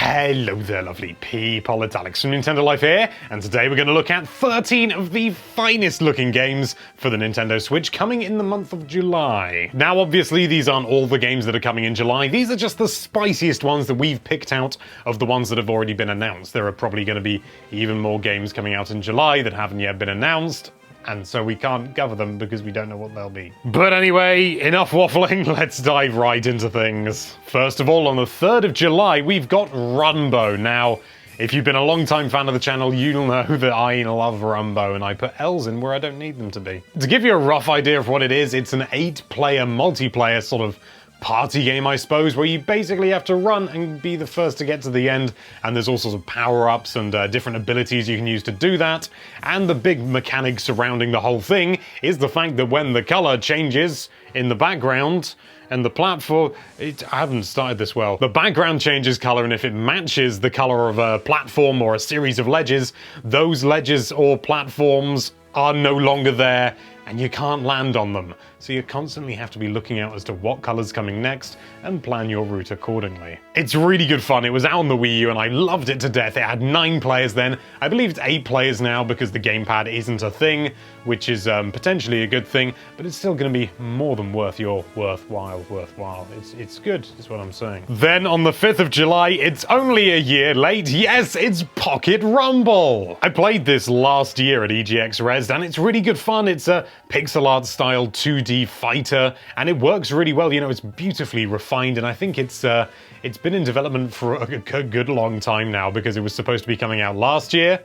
Hello there, lovely people. It's Alex from Nintendo Life here, and today we're going to look at 13 of the finest looking games for the Nintendo Switch coming in the month of July. Now, obviously, these aren't all the games that are coming in July. These are just the spiciest ones that we've picked out of the ones that have already been announced. There are probably going to be even more games coming out in July that haven't yet been announced, and so we can't cover them because we don't know what they'll be. But anyway, enough waffling, let's dive right into things. First of all, on the 3rd of July, we've got Rumbo. Now, if you've been a long-time fan of the channel, you'll know that I love Rumbo, and I put L's in where I don't need them to be. To give you a rough idea of what it is, it's an 8-player multiplayer sort of party game, I suppose, where you basically have to run and be the first to get to the end, and there's all sorts of power-ups and different abilities you can use to do that. And the big mechanic surrounding the whole thing is the fact that when the color changes in the background and the platform, I haven't started this well. The background changes color, and if it matches the color of a platform or a series of ledges, those ledges or platforms are no longer there, and you can't land on them. So you constantly have to be looking out as to what color's coming next and plan your route accordingly. It's really good fun. It was out on the Wii U and I loved it to death. It had 9 players then. I believe it's 8 players now because the gamepad isn't a thing, which is potentially a good thing, but it's still going to be more than worth your worthwhile. It's good, is what I'm saying. Then on the 5th of July, it's only a year late. Yes, it's Pocket Rumble. I played this last year at EGX Res and it's really good fun. It's a pixel art style 2D fighter, and it works really well. You know, it's beautifully refined, and I think it's been in development for a good long time now because it was supposed to be coming out last year,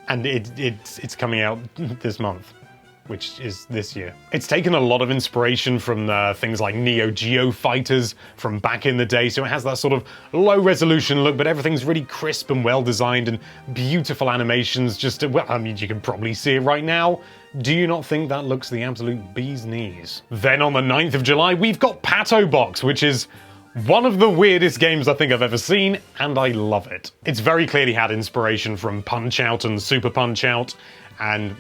and it's coming out this month, which is this year. It's taken a lot of inspiration from things like Neo Geo fighters from back in the day, so it has that sort of low resolution look, but everything's really crisp and well designed and beautiful animations. Well, I mean, you can probably see it right now. Do you not think that looks the absolute bee's knees? Then on the 9th of July, we've got Patou Box, which is one of the weirdest games I think I've ever seen, and I love it. It's very clearly had inspiration from Punch-Out and Super Punch-Out, and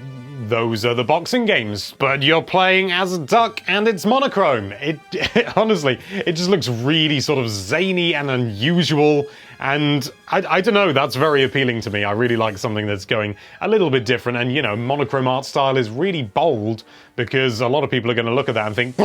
those are the boxing games. But you're playing as a duck, and it's monochrome. Honestly, it just looks really sort of zany and unusual, and I don't know, that's very appealing to me. I really like something that's going a little bit different, and you know, monochrome art style is really bold, because a lot of people are going to look at that and think,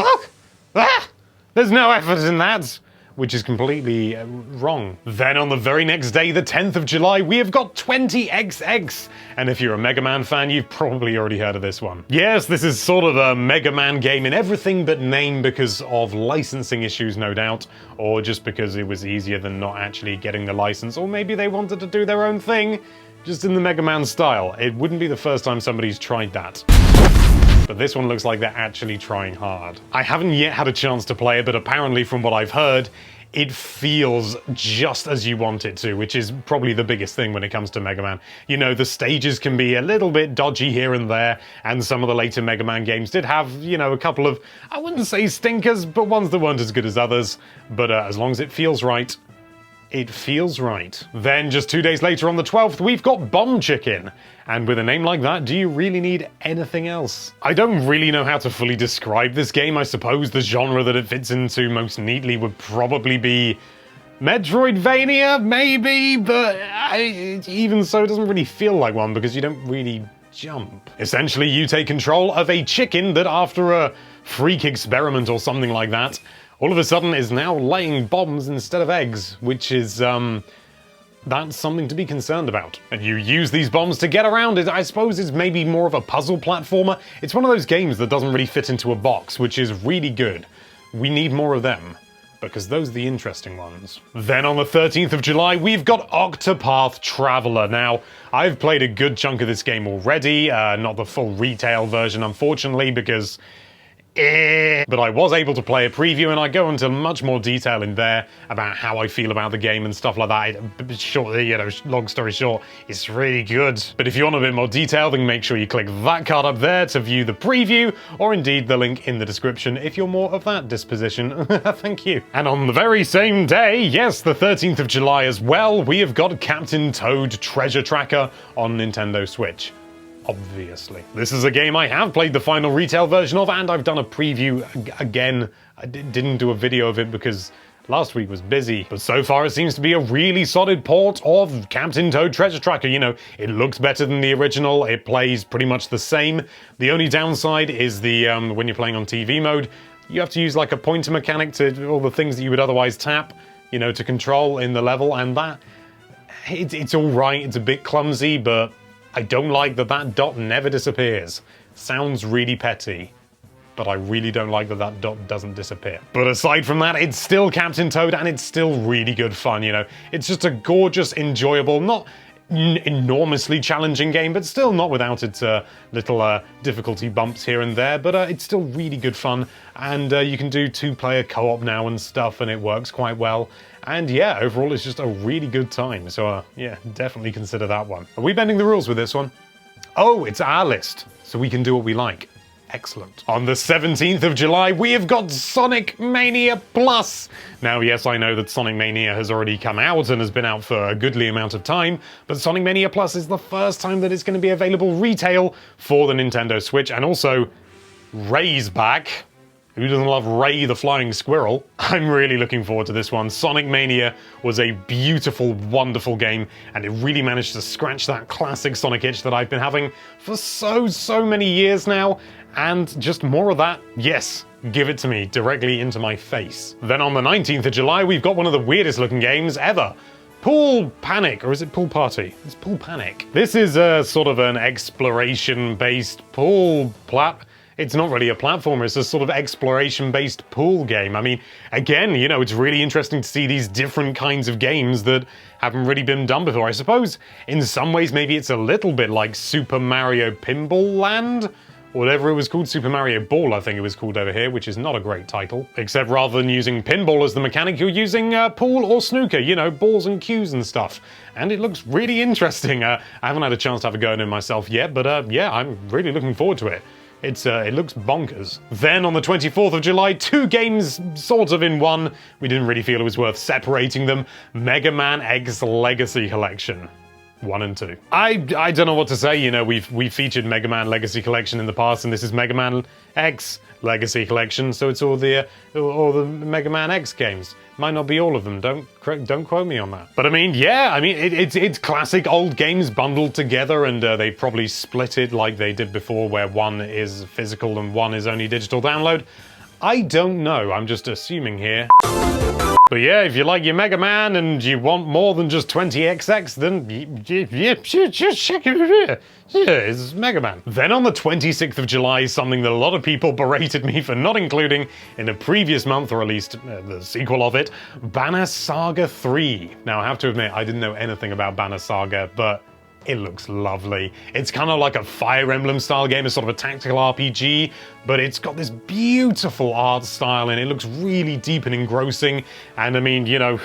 there's no effort in that, which is completely wrong. Then on the very next day, the 10th of July, we have got 20XX. And if you're a Mega Man fan, you've probably already heard of this one. Yes, this is sort of a Mega Man game in everything but name because of licensing issues, no doubt, or just because it was easier than not actually getting the license, or maybe they wanted to do their own thing, just in the Mega Man style. It wouldn't be the first time somebody's tried that. But this one looks like they're actually trying hard. I haven't yet had a chance to play it, but apparently from what I've heard, it feels just as you want it to, which is probably the biggest thing when it comes to Mega Man. You know, the stages can be a little bit dodgy here and there, and some of the later Mega Man games did have, you know, a couple of, I wouldn't say stinkers, but ones that weren't as good as others. But as long as it feels right, it feels right. Then, just 2 days later on the 12th, we've got Bomb Chicken. And with a name like that, do you really need anything else? I don't really know how to fully describe this game. I suppose the genre that it fits into most neatly would probably be Metroidvania, maybe, but even so, it doesn't really feel like one because you don't really jump. Essentially, you take control of a chicken that after a freak experiment or something like that, all of a sudden is now laying bombs instead of eggs, which is, that's something to be concerned about. And you use these bombs to get around it. I suppose it's maybe more of a puzzle platformer. It's one of those games that doesn't really fit into a box, which is really good. We need more of them, because those are the interesting ones. Then on the 13th of July, we've got Octopod Traveler. Now, I've played a good chunk of this game already, not the full retail version, unfortunately, because but I was able to play a preview, and I go into much more detail in there about how I feel about the game and stuff like that. Short, you know, long story short, it's really good. But if you want a bit more detail, then make sure you click that card up there to view the preview, or indeed the link in the description if you're more of that disposition. Thank you. And on the very same day, yes, the 13th of July as well, we have got Captain Toad Treasure Tracker on Nintendo Switch. Obviously. This is a game I have played the final retail version of, and I've done a preview again. I didn't do a video of it because Last week was busy, but so far it seems to be a really solid port of Captain Toad Treasure Tracker. You know, it looks better than the original, it plays pretty much the same. The only downside is the when you're playing on TV mode, you have to use like a pointer mechanic to all the things that you would otherwise tap, you know, to control in the level, and that, it's alright, it's a bit clumsy, but I don't like that that dot never disappears. Sounds really petty, but I really don't like that that dot doesn't disappear. But aside from that, it's still Captain Toad, and it's still really good fun, you know. It's just a gorgeous, enjoyable, not enormously challenging game, but still not without its little difficulty bumps here and there, but it's still really good fun, and you can do two-player co-op now and stuff, and it works quite well. And yeah, overall it's just a really good time, so yeah, definitely consider that one. Are we bending the rules with this one? Oh, it's our list, so we can do what we like. Excellent. On the 17th of July, we have got Sonic Mania Plus. Now, yes, I know that Sonic Mania has already come out and has been out for a goodly amount of time, but Sonic Mania Plus is the first time that it's going to be available retail for the Nintendo Switch, and also Ray's back. Who doesn't love Ray the Flying Squirrel? I'm really looking forward to this one. Sonic Mania was a beautiful, wonderful game, and it really managed to scratch that classic Sonic itch that I've been having for so many years now, and just more of that, yes, give it to me, directly into my face. Then on the 19th of July, we've got one of the weirdest looking games ever. Pool Panic, or is it Pool Party? It's Pool Panic. This is a sort of an exploration-based pool It's not really a platformer, it's a sort of exploration-based pool game. I mean, again, you know, it's really interesting to see these different kinds of games that haven't really been done before. I suppose, in some ways, maybe it's a little bit like Super Mario Pinball Land? Whatever it was called, Super Mario Ball, I think it was called over here, which is not a great title. Except rather than using pinball as the mechanic, you're using pool or snooker, you know, balls and cues and stuff. And it looks really interesting. I haven't had a chance to have a go at it myself yet, but yeah, I'm really looking forward to it. It looks bonkers. Then on the 24th of July, two games sort of in one. We didn't really feel it was worth separating them. Mega Man X Legacy Collection. 1 and 2. I don't know what to say, you know, we've featured Mega Man Legacy Collection in the past, and this is Mega Man X Legacy Collection, so it's all the Mega Man X games. Might not be all of them, don't quote me on that. But I mean, yeah, I mean, it's classic old games bundled together, and they probably split it like they did before, where one is physical and one is only digital download. I don't know, I'm just assuming here. But yeah, if you like your Mega Man and you want more than just 20XX, then yeah, just check it here. Yeah, it's Mega Man. Then on the 26th of July, something that a lot of people berated me for not including in a previous month, or at least the sequel of it, Banner Saga 3. Now, I have to admit, I didn't know anything about Banner Saga, but it looks lovely. It's kind of like a Fire Emblem style game, it's sort of a tactical RPG, but it's got this beautiful art style and it looks really deep and engrossing. And I mean, you know,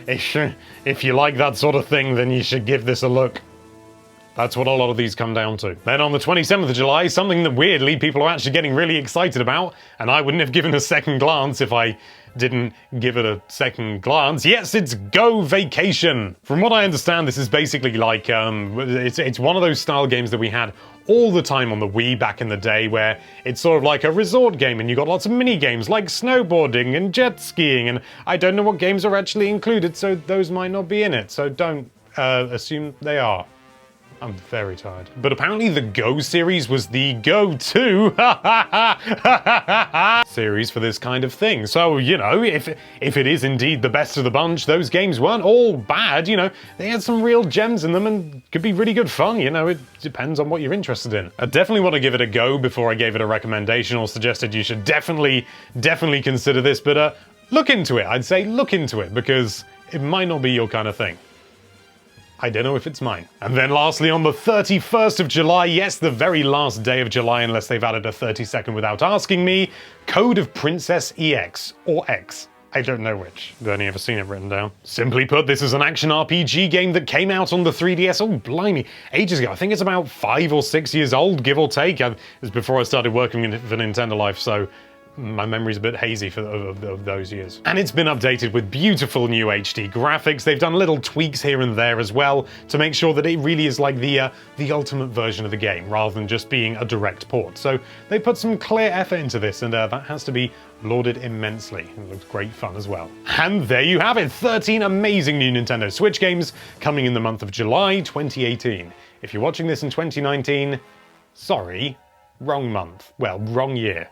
if you like that sort of thing, then you should give this a look. That's what a lot of these come down to. Then on the 27th of July, something that weirdly people are actually getting really excited about, and I wouldn't have given a second glance if I didn't give it a second glance. Yes, it's Go Vacation! From what I understand, this is basically like, it's one of those style games that we had all the time on the Wii back in the day, where it's sort of like a resort game and you got lots of mini games like snowboarding and jet skiing, and I don't know what games are actually included, so those might not be in it, so don't assume they are. I'm very tired. But apparently the Go series was the go-to series for this kind of thing. So, you know, if it is indeed the best of the bunch, those games weren't all bad, you know. They had some real gems in them and could be really good fun, you know. It depends on what you're interested in. I definitely want to give it a go before I gave it a recommendation or suggested you should definitely consider this, but look into it. I'd say look into it, because it might not be your kind of thing. I don't know if it's mine. And then lastly, on the 31st of July, yes, the very last day of July, unless they've added a 30-second without asking me, Code of Princess EX, or X. I don't know which. I've only ever seen it written down. Simply put, this is an action RPG game that came out on the 3DS, oh blimey, ages ago. I think it's about 5 or 6 years old, give or take. It was before I started working for Nintendo Life, so My memory's a bit hazy of those years. And it's been updated with beautiful new HD graphics. They've done little tweaks here and there as well to make sure that it really is like the ultimate version of the game, rather than just being a direct port. So they put some clear effort into this, and that has to be lauded immensely. It looks great fun as well. And there you have it, 13 amazing new Nintendo Switch games coming in the month of July 2018. If you're watching this in 2019, sorry, wrong month. Well, wrong year.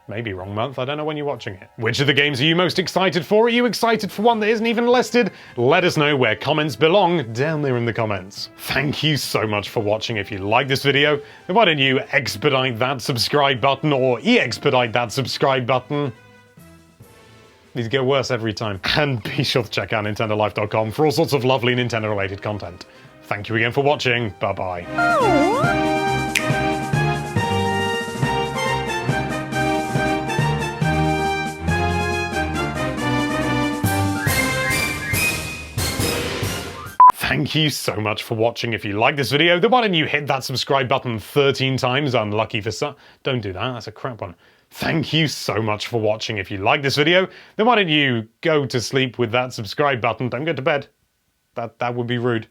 Maybe wrong month, I don't know when you're watching it. Which of the games are you most excited for? Are you excited for one that isn't even listed? Let us know where comments belong down there in the comments. Thank you so much for watching. If you like this video, then why don't you expedite that subscribe button, or e-expedite that subscribe button. These get worse every time. And be sure to check out NintendoLife.com for all sorts of lovely Nintendo related content. Thank you again for watching. Bye-bye. Thank you so much for watching. If you like this video, then why don't you hit that subscribe button 13 times? Unlucky for some. Don't do that, that's a crap one. Thank you so much for watching. If you like this video, then why don't you go to sleep with that subscribe button? Don't go to bed. That would be rude.